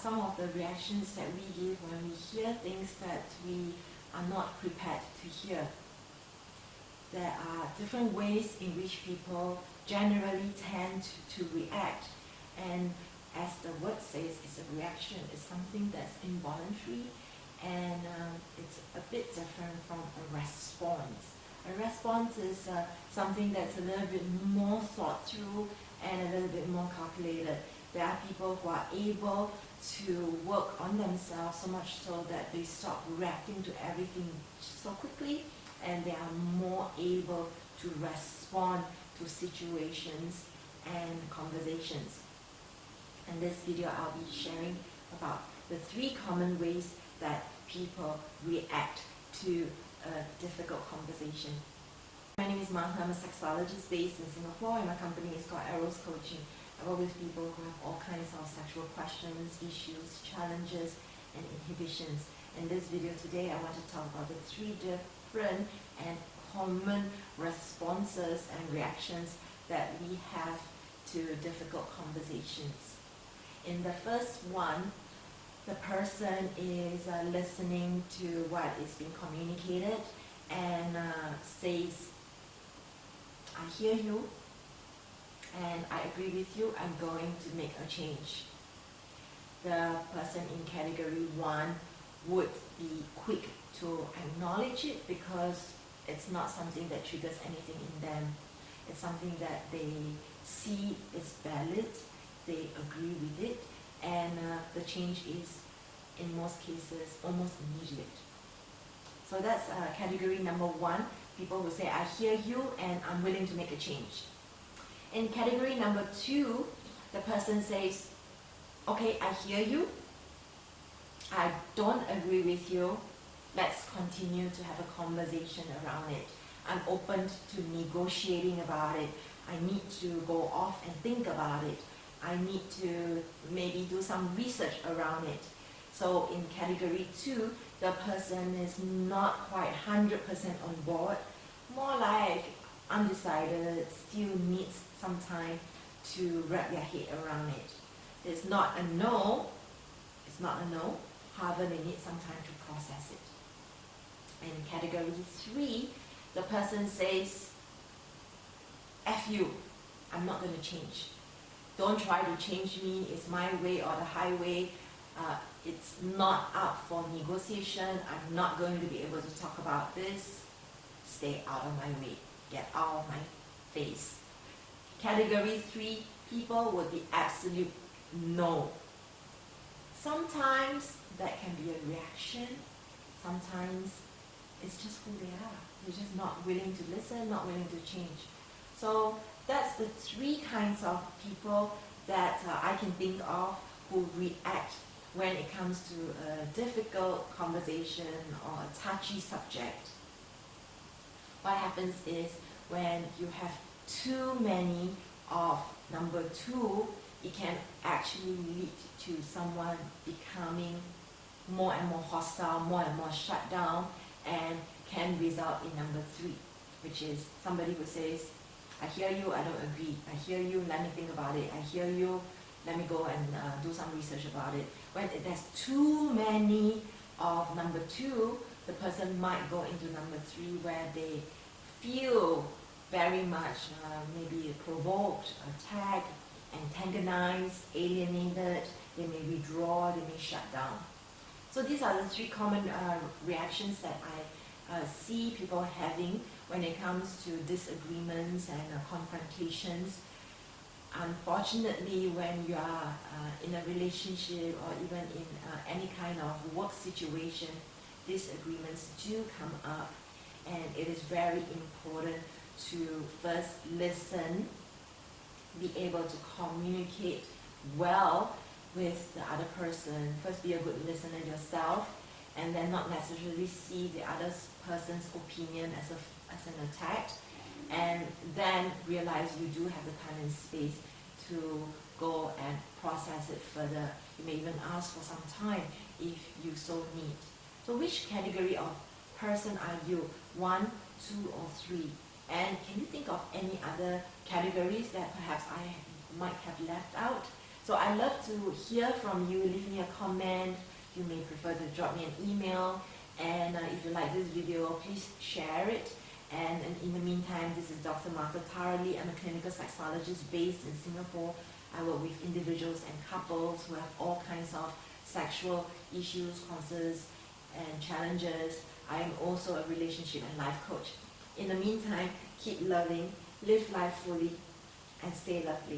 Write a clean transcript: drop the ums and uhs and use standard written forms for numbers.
some of the reactions that we give when we hear things that we are not prepared to hear. There are different ways in which people generally tend to react, and as the word says, it's a reaction. It's something that's involuntary, and it's a bit different from a response. A response is something that's a little bit more thought through and a little bit more calculated. There are people who are able to work on themselves so much so that they stop reacting to everything so quickly, and they are more able to respond to situations and conversations. In this video, I'll be sharing about the 3 common ways that people react to a difficult conversation. My name is Martha. I'm a sexologist based in Singapore, and my company is called Eros Coaching. I work with people who have all kinds of sexual questions, issues, challenges, and inhibitions. In this video today, I want to talk about the 3 different and common responses and reactions that we have to difficult conversations. In the first one, the person is listening to what is being communicated and says, I hear you and I agree with you, I'm going to make a change. The person in category 1 would be quick to acknowledge it because it's not something that triggers anything in them. It's something that they see is valid, they agree with it, and the change is, in most cases, almost immediate. So that's category number 1, people who say, I hear you and I'm willing to make a change. In category number 2, the person says, okay, I hear you, I don't agree with you, let's continue to have a conversation around it. I'm open to negotiating about it. I need to go off and think about it. I need to maybe do some research around it. So in category 2, the person is not quite 100% on board, more like undecided, still needs some time to wrap their head around it. It's not a no, however they need some time to process it. In category 3, the person says, F you, I'm not going to change. Don't try to change me, it's my way or the highway. It's not up for negotiation. I'm not going to be able to talk about this. Stay out of my way. Get out of my face. Category 3, people would be absolute no. Sometimes that can be a reaction. Sometimes it's just who they are. They're just not willing to listen, not willing to change. So that's the 3 kinds of people that I can think of who react when it comes to a difficult conversation or a touchy subject. What happens is when you have too many of number 2, it can actually lead to someone becoming more and more hostile, more and more shut down, and can result in number 3, which is somebody who says, I hear you, I don't agree. I hear you, let me think about it. I hear you, let me go and do some research about it. When there's too many of number 2, the person might go into number 3 where they feel very much maybe provoked, attacked, antagonized, alienated. They may withdraw, they may shut down. So these are the 3 common reactions that I see people having when it comes to disagreements and confrontations. Unfortunately, when you are in a relationship or even in any kind of work situation, disagreements do come up, and it is very important to first listen, be able to communicate well with the other person. First, be a good listener yourself, and then not necessarily see the other person's opinion as an attack, and then realize you do have the time and space to go and process it further. You may even ask for some time if you so need. So which category of person are you? 1, 2, or 3? And can you think of any other categories that perhaps I might have left out? So I love to hear from you. Leave me a comment. You may prefer to drop me an email. And if you like this video, please share it. And in the meantime, this is Dr. Martha Tarali. I'm a clinical sexologist based in Singapore. I work with individuals and couples who have all kinds of sexual issues, concerns, and challenges. I am also a relationship and life coach. In the meantime, keep loving, live life fully, and stay lovely.